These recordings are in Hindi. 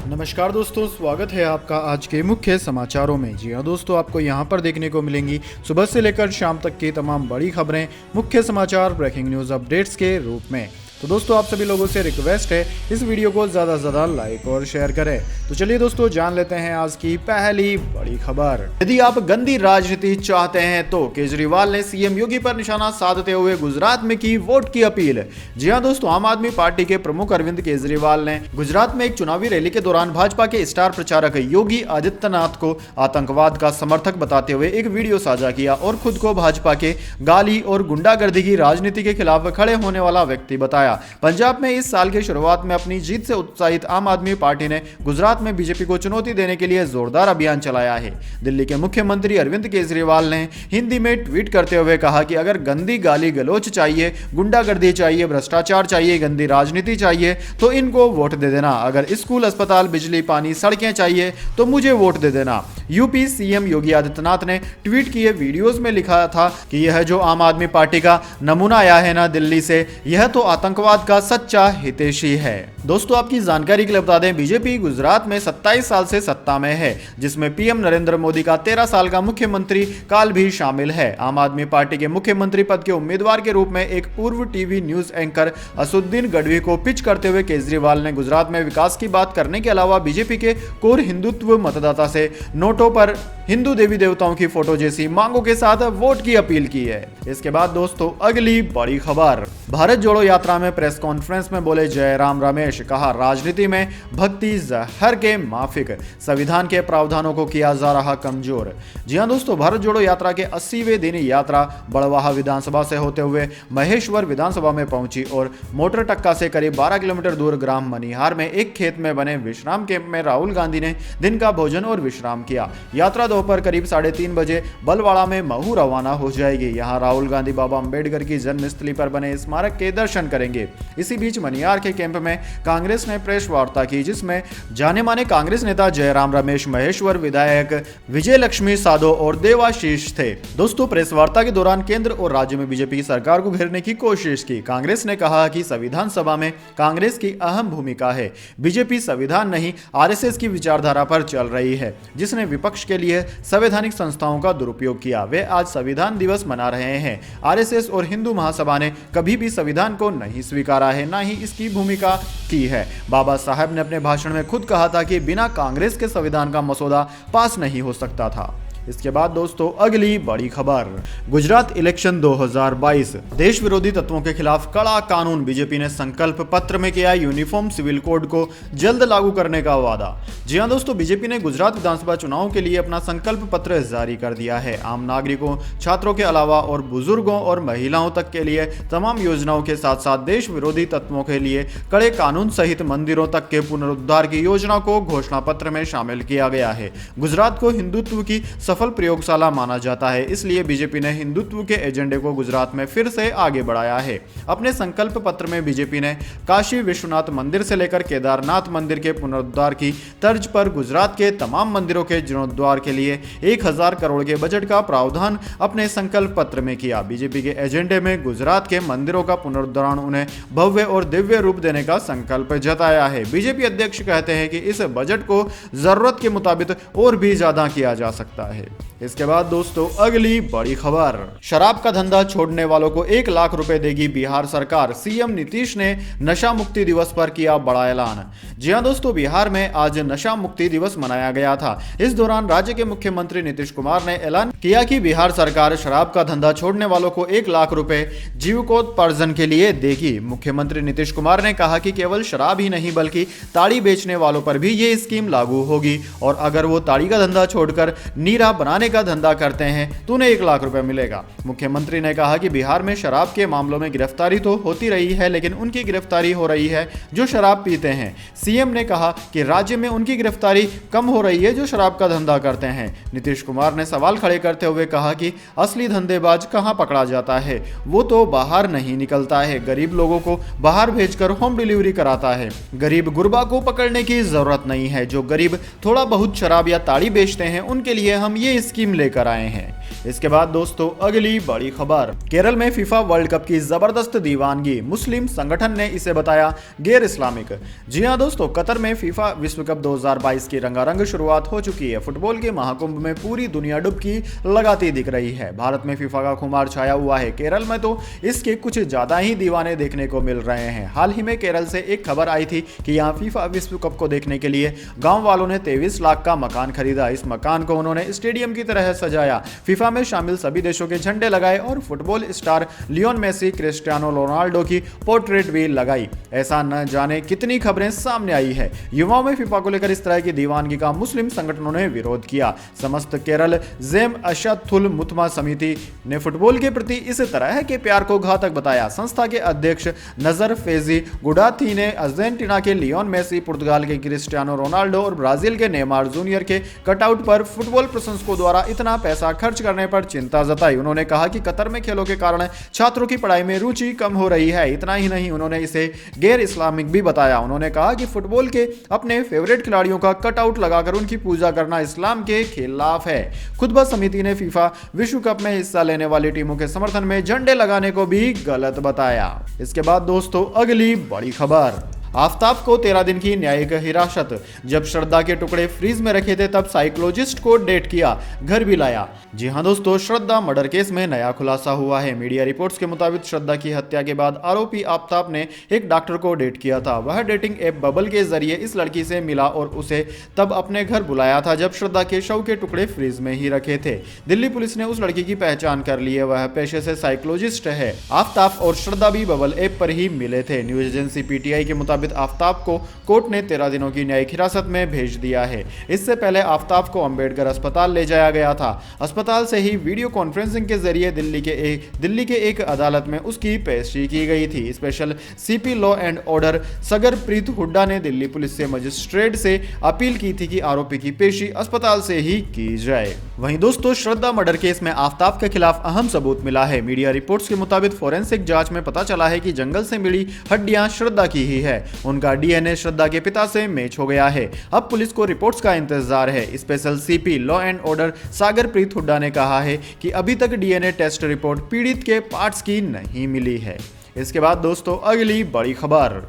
नमस्कार दोस्तों, स्वागत है आपका आज के मुख्य समाचारों में। जी हाँ दोस्तों, आपको यहाँ पर देखने को मिलेंगी सुबह से लेकर शाम तक की तमाम बड़ी खबरें मुख्य समाचार ब्रेकिंग न्यूज़ अपडेट्स के रूप में। तो दोस्तों, आप सभी लोगों से रिक्वेस्ट है इस वीडियो को ज़्यादा से ज़्यादा लाइक और शेयर करें। तो चलिए दोस्तों, जान लेते हैं आज की पहली बड़ी खबर। यदि आप गंदी राजनीति चाहते हैं तो केजरीवाल ने सीएम योगी पर निशाना साधते हुए गुजरात में की वोट की अपील। जी हाँ दोस्तों, आम आदमी पार्टी के प्रमुख अरविंद केजरीवाल ने गुजरात में एक चुनावी रैली के दौरान भाजपा के स्टार प्रचारक योगी आदित्यनाथ को आतंकवाद का समर्थक बताते हुए एक वीडियो साझा किया और खुद को भाजपा के गाली और गुंडागर्दी की राजनीति के खिलाफ खड़े होने वाला व्यक्ति बताया। पंजाब में इस साल की शुरुआत में अपनी जीत से उत्साहित आम आदमी पार्टी ने गुजरात में बीजेपी को चुनौती देने के लिए जोरदार अभियान चलाया है। दिल्ली के मुख्यमंत्री अरविंद केजरीवाल ने हिंदी में ट्वीट करते हुए कहा कि अगर गंदी गाली गलौच चाहिए, गुंडागर्दी चाहिए, भ्रष्टाचार चाहिए, गंदी राजनीति चाहिए तो इनको वोट दे देना। अगर स्कूल, अस्पताल, बिजली, पानी, सड़कें चाहिए तो मुझे वोट दे देना। यूपी सीएम योगी आदित्यनाथ ने ट्वीट किए वीडियोस में लिखा था कि यह जो आम आदमी पार्टी का नमूना आया है ना दिल्ली से, यह तो आतंकवाद का सच्चा हितैषी है। दोस्तों, आपकी जानकारी के लिए बता दें, बीजेपी गुजरात में 27 साल से सत्ता में है, जिसमें पीएम नरेंद्र मोदी का 13 साल का मुख्यमंत्री काल भी शामिल है। आम आदमी पार्टी के मुख्यमंत्री पद के उम्मीदवार के रूप में एक पूर्व TV news anchor Asaduddin Gadhvi को पिच करते हुए केजरीवाल ने गुजरात में विकास की बात करने के अलावा बीजेपी के कोर हिंदुत्व मतदाता से नोटों पर हिंदू देवी देवताओं की फोटो जैसी मांगों के साथ वोट की अपील की है। इसके बाद दोस्तों, अगली बड़ी खबर। भारत जोड़ो यात्रा में प्रेस कॉन्फ्रेंस में बोले जयराम रमेश, कहा राजनीति में भक्ति जहर के माफिक, संविधान के प्रावधानों को किया जा रहा कमजोर। जी हां दोस्तों, भारत जोड़ो यात्रा के 80वें दिन यात्रा बड़वाहा विधानसभा से होते हुए महेश्वर विधानसभा में पहुंची और मोटर टक्का से करीब 12 किलोमीटर दूर ग्राम मनिहार में एक खेत में बने विश्राम कैंप में राहुल गांधी ने दिन का भोजन और विश्राम किया। यात्रा दोपहर करीब 3:30 बजे बलवाड़ा में महू रवाना हो जाएगी। यहां राहुल गांधी बाबा अंबेडकर की जन्मस्थली पर बने स्मारक के दर्शन करेंगे। इसी बीच मनिहार के कैंप में कांग्रेस ने प्रेस वार्ता की, जिसमें जाने माने कांग्रेस नेता जयराम रमेश, महेश्वर विधायक विजय लक्ष्मी साधो और देवाशीष थे। दोस्तों, प्रेस वार्ता के दौरान केंद्र और राज्य में बीजेपी की सरकार को घेरने की कोशिश की। कांग्रेस ने कहा कि संविधान सभा में कांग्रेस की अहम भूमिका है। बीजेपी संविधान नहीं, आरएसएस की विचारधारा पर चल रही है, जिसने विपक्ष के लिए संवैधानिक संस्थाओं का दुरुपयोग किया। वे आज संविधान दिवस मना रहे हैं। आरएसएस और हिंदू महासभा ने कभी भी संविधान को नहीं स्वीकारा है, ना ही इसकी भूमिका की है। बाबा साहब ने अपने भाषण में खुद कहा था कि बिना कांग्रेस के संविधान का मसौदा पास नहीं हो सकता था। इसके बाद दोस्तों, अगली बड़ी खबर। गुजरात इलेक्शन 2022, देश विरोधी तत्वों के खिलाफ कड़ा कानून। बीजेपी ने संकल्प पत्र में किया यूनिफॉर्म सिविल कोड को जल्द लागू करने का वादा। जी हां दोस्तों, बीजेपी ने गुजरात विधानसभा चुनाव के लिए अपना संकल्प पत्र जारी कर दिया है। आम नागरिकों, छात्रों के अलावा और बुजुर्गों और महिलाओं तक के लिए तमाम योजनाओं के साथ साथ देश विरोधी तत्वों के लिए कड़े कानून सहित मंदिरों तक के पुनरुद्धार की योजना को घोषणा पत्र में शामिल किया गया है। गुजरात को हिंदुत्व की सफल प्रयोगशाला माना जाता है, इसलिए बीजेपी ने हिंदुत्व के एजेंडे को गुजरात में फिर से आगे बढ़ाया है। अपने संकल्प पत्र में बीजेपी ने काशी विश्वनाथ मंदिर से लेकर केदारनाथ मंदिर के पुनरुद्धार की तर्ज पर गुजरात के तमाम मंदिरों के जीर्णोद्धार के लिए 1000 करोड़ के बजट का प्रावधान अपने संकल्प पत्र में किया। बीजेपी के एजेंडे में गुजरात के मंदिरों का पुनरुद्धारण, उन्हें भव्य और दिव्य रूप देने का संकल्प जताया है। बीजेपी अध्यक्ष कहते हैं कि इस बजट को जरूरत के मुताबिक और भी ज्यादा किया जा सकता है। इसके बाद दोस्तों, अगली बड़ी खबर। शराब का धंधा छोड़ने वालों को 1 लाख रुपए देगी बिहार सरकार। सीएम नीतीश ने नशा मुक्ति दिवस पर किया बड़ा ऐलान। जी हां दोस्तों, बिहार में आज नशा मुक्ति दिवस मनाया गया था। इस दौरान राज्य के मुख्यमंत्री नीतीश कुमार ने ऐलान किया कि बिहार सरकार शराब का धंधा छोड़ने वालों को 1 लाख रुपए जीविकोपार्जन के लिए देगी। मुख्यमंत्री नीतीश कुमार ने कहा कि केवल शराब ही नहीं बल्कि ताड़ी बेचने वालों पर भी ये स्कीम लागू होगी, और अगर वो ताड़ी का धंधा छोड़कर नीरा बनाने का धंधा करते हैं तो उन्हें 1 लाख रुपए मिलेगा। मुख्यमंत्री ने कहा कि बिहार में शराब के मामलों में गिरफ्तारी तो होती रही है, लेकिन उनकी गिरफ्तारी हो रही है जो शराब पीते हैं। सीएम ने कहा कि राज्य में उनकी गिरफ्तारी कम हो रही है जो शराब का धंधा करते हैं। नीतीश कुमार ने सवाल खड़े करते हुए कहा कि असली धंधेबाज कहां पकड़ा जाता है, वो तो बाहर नहीं निकलता है, गरीब लोगों को बाहर भेजकर होम डिलीवरी कराता है। गरीब गुरबा को पकड़ने की जरूरत नहीं है। जो गरीब थोड़ा बहुत शराब या ताड़ी बेचते हैं उनके लिए हम ये स्कीम लेकर आए हैं। इसके बाद दोस्तों अगली बड़ी खबर, केरल में फीफा वर्ल्ड कप की जबरदस्त दीवानगी, मुस्लिम संगठन ने इसे बताया गैर इस्लामिक। जी हां दोस्तों, कतर में फीफा विश्व कप 2022 की रंगारंग शुरुआत हो चुकी है। फुटबॉल के महाकुंभ में पूरी दुनिया डुबकी लगाती दिख रही है। भारत में फीफा का खुमार छाया हुआ है, केरल में तो इसके कुछ ज्यादा ही दीवाने देखने को मिल रहे हैं। हाल ही में केरल से एक खबर आई थी कि यहाँ फीफा विश्व कप को देखने के लिए गांव वालों ने 23 लाख का मकान खरीदा। इस मकान को उन्होंने स्टेडियम की तरह सजाया, फीफा में शामिल सभी देशों के झंडे लगाए और football star Lionel Messi, Cristiano Ronaldo की पोर्ट्रेट भी लगाई। ऐसा न जाने कितनी खबरें सामने आई है। युवाओं में फीफा को लेकर इस तरह की दीवानगी का मुस्लिम संगठनों ने विरोध किया। समस्त केरल जेम अशतुल मुतमा समिति ने फुटबॉल के प्रति इस तरह के प्यार को घातक बताया। संस्था के अध्यक्ष नजर फेजी गुडाथी ने अर्जेंटीना के लियोन मेसी, पुर्तगाल के क्रिस्टियानो रोनाल्डो और ब्राजील के नेमार जूनियर के कटआउट पर फुटबॉल प्रशंसकों द्वारा इतना पैसा खर्च करने पर चिंता जताई। उन्होंने कहा कि कतर में खेलों के कारण छात्रों की पढ़ाई में रुचि कम हो रही है। इतना ही नहीं, उन्होंने इसे गैर इस्लामिक भी बताया। उन्होंने कहा कि फुटबॉल के अपने फेवरेट खिलाड़ियों का कटआउट लगाकर उनकी पूजा करना इस्लाम के खिलाफ है। खुतबा समिति ने फीफा विश्व कप में हिस्सा लेने वाली टीमों के समर्थन में झंडे लगाने को भी गलत बताया। इसके बाद दोस्तों अगली बड़ी खबर, आफताब को 13 दिन की न्यायिक हिरासत। जब श्रद्धा के टुकड़े फ्रीज में रखे थे तब साइकोलॉजिस्ट को डेट किया, घर भी लाया। जी हां दोस्तों, श्रद्धा मर्डर केस में नया खुलासा हुआ है। मीडिया रिपोर्ट्स के मुताबिक श्रद्धा की हत्या के बाद आरोपी आफताब ने एक डॉक्टर को डेट किया था। वह डेटिंग ऐप बबल के जरिए इस लड़की से मिला और उसे तब अपने घर बुलाया था जब श्रद्धा के शव के टुकड़े फ्रीज में ही रखे थे। दिल्ली पुलिस ने उस लड़की की पहचान कर ली है, वह पेशे से साइकोलॉजिस्ट है। आफताब और श्रद्धा भी बबल ऐप पर ही मिले थे। न्यूज एजेंसी पीटीआई के मुताबिक आफताब को कोर्ट ने 13 दिनों की न्यायिक हिरासत में भेज दिया है। इससे पहले आफताब को अंबेडकर अस्पताल ले जाया गया था। अस्पताल से ही वीडियो कॉन्फ्रेंसिंग के जरिए दिल्ली के एक अदालत में उसकी पेशी की गई थी। Special CP law and order Sagarpreet Hooda ने दिल्ली पुलिस से मजिस्ट्रेट से अपील की थी कि आरोपी की पेशी अस्पताल से ही की जाए। वहीं दोस्तों, श्रद्धा मर्डर केस में आफताब के खिलाफ अहम सबूत मिला है। मीडिया रिपोर्ट्स के मुताबिक फोरेंसिक जांच में पता चला है कि जंगल से मिली हड्डियां श्रद्धा की ही है। उनका डीएनए श्रद्धा के पिता से मैच हो गया है। अब पुलिस को रिपोर्ट्स का इंतजार है। Special CP law and order Sagarpreet Hooda ने कहा है कि अभी तक डीएनए टेस्ट रिपोर्ट पीड़ित के पार्ट्स की नहीं मिली है। इसके बाद दोस्तों अगली बड़ी खबर,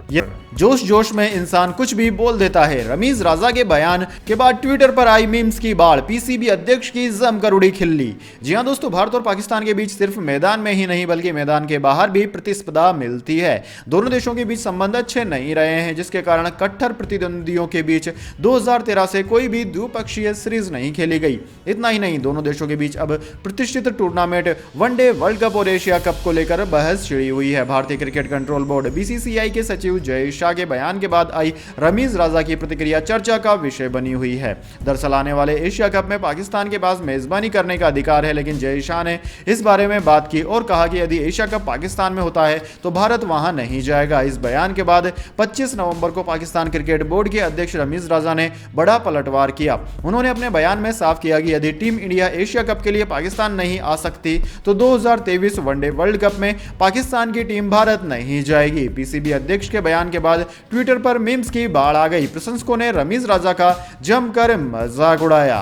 जोश जोश में इंसान कुछ भी बोल देता है। रमीज राजा के बयान के बाद ट्विटर पर आई मीम्स की बाढ़, पीसीबी अध्यक्ष की जमकर उड़ी खिल्ली। जी हां दोस्तों, भारत और पाकिस्तान के बीच सिर्फ मैदान में ही नहीं बल्कि मैदान के बाहर भी प्रतिस्पर्धा मिलती है। दोनों देशों के बीच संबंध अच्छे नहीं रहे हैं, जिसके कारण कट्टर प्रतिद्वंदियों के बीच 2013 से कोई भी द्विपक्षीय सीरीज नहीं खेली गई। इतना ही नहीं, दोनों देशों के बीच अब प्रतिष्ठित टूर्नामेंट वनडे वर्ल्ड कप और एशिया कप को लेकर बहस छिड़ी हुई है। भारतीय क्रिकेट कंट्रोल बोर्ड बीसीसीआई के सचिव जय शाह के बयान के बाद आई रमीज राजा की प्रतिक्रिया चर्चा का विषय बनी हुई है। दरअसल आने वाले एशिया कप में पाकिस्तान के पास मेजबानी करने का अधिकार है, लेकिन जय शाह ने इस बारे में बात की और कहा कि यदि एशिया कप पाकिस्तान में होता है तो भारत वहां नहीं जाएगा। इस बयान के बाद 25 नवंबर को पाकिस्तान क्रिकेट बोर्ड के अध्यक्ष रमीज राजा ने बड़ा पलटवार किया। उन्होंने अपने बयान में साफ किया कि यदि टीम इंडिया एशिया कप के लिए पाकिस्तान नहीं आ सकती तो 2023 वनडे वर्ल्ड कप में पाकिस्तान की टीम भारत नहीं जाएगी। पीसीबी अध्यक्ष के बयान के बाद ट्विटर पर मीम्स की बाढ़ आ गई। प्रशंसकों ने रमीज राजा का जमकर मजाक उड़ाया।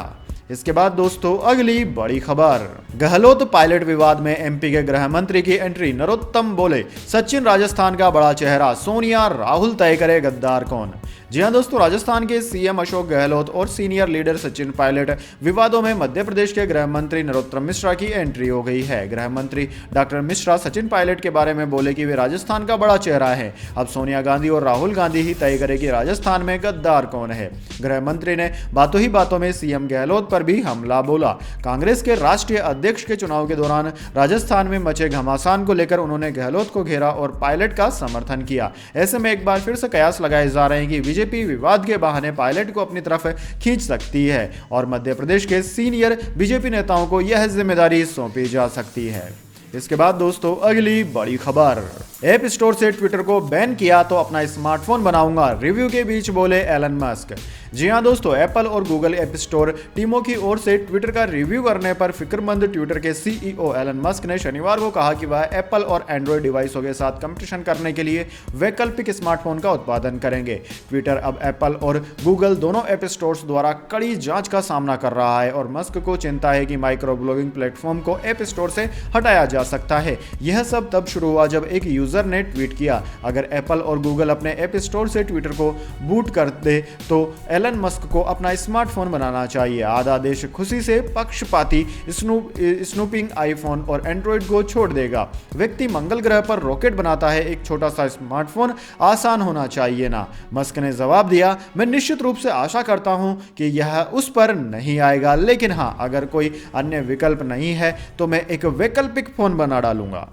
इसके बाद दोस्तों अगली बड़ी खबर, गहलोत पायलट विवाद में एमपी के गृह मंत्री की एंट्री। नरोत्तम बोले, सचिन राजस्थान का बड़ा चेहरा, सोनिया राहुल तय करे गद्दार कौन। जी हां दोस्तों, राजस्थान के सीएम अशोक गहलोत और सीनियर लीडर सचिन पायलट विवादों में मध्य प्रदेश के गृह मंत्री नरोत्तम मिश्रा की एंट्री हो गई है। गृह मंत्री डॉक्टर मिश्रा सचिन पायलट के बारे में बोले कि वे राजस्थान का बड़ा चेहरा है। अब सोनिया गांधी और राहुल गांधी ही तय करे कि राजस्थान में गद्दार कौन है। गृह मंत्री ने बातों ही बातों में सीएम गहलोत पर भी हमला बोला। कांग्रेस के राष्ट्रीय अध्यक्ष के चुनाव के दौरान राजस्थान में मचे घमासान को लेकर उन्होंने गहलोत को घेरा और पायलट का समर्थन किया। ऐसे में एक बार फिर से कयास लगाए जा रहे हैं कि बीजेपी विवाद के बहाने पायलट को अपनी तरफ खींच सकती है और मध्य प्रदेश के सीनियर बीजेपी नेताओं को यह जिम्मेदारी सौंपी जा सकती है। इसके बाद दोस्तों अगली बड़ी खबर, ऐप स्टोर से ट्विटर को बैन किया तो अपना स्मार्टफोन बनाऊंगा, रिव्यू के बीच बोले एलन मस्क। जी हां दोस्तों, एप्पल और गूगल ऐप स्टोर टीमों की ओर से ट्विटर का रिव्यू करने पर फिक्रमंद ट्विटर के सीईओ एलन मस्क ने शनिवार को कहा कि वह एप्पल और एंड्रॉयड डिवाइसों के साथ कंपटीशन करने के लिए वैकल्पिक स्मार्टफोन का उत्पादन करेंगे। ट्विटर अब एप्पल और गूगल दोनों ऐप स्टोर्स द्वारा कड़ी जांच का सामना कर रहा है और मस्क को चिंता है कि माइक्रो ब्लॉगिंग प्लेटफॉर्म को ऐप स्टोर से हटाया जा सकता है। यह सब तब शुरू हुआ जब एक यूजर ने ट्वीट किया, अगर एप्पल और गूगल अपने ऐप स्टोर से ट्विटर को बूट कर दे तो एलन मस्क को अपना स्मार्टफोन बनाना चाहिए। आधा देश खुशी से पक्षपाती स्नूपिंग आईफोन और एंड्रॉयड को छोड़ देगा। व्यक्ति मंगल ग्रह पर रॉकेट बनाता है, एक छोटा सा स्मार्टफोन आसान होना चाहिए ना। मस्क ने जवाब दिया, मैं निश्चित रूप से आशा करता हूं कि यह उस पर नहीं आएगा, लेकिन हां, अगर कोई अन्य विकल्प नहीं है तो मैं एक वैकल्पिक फोन बना डालूंगा।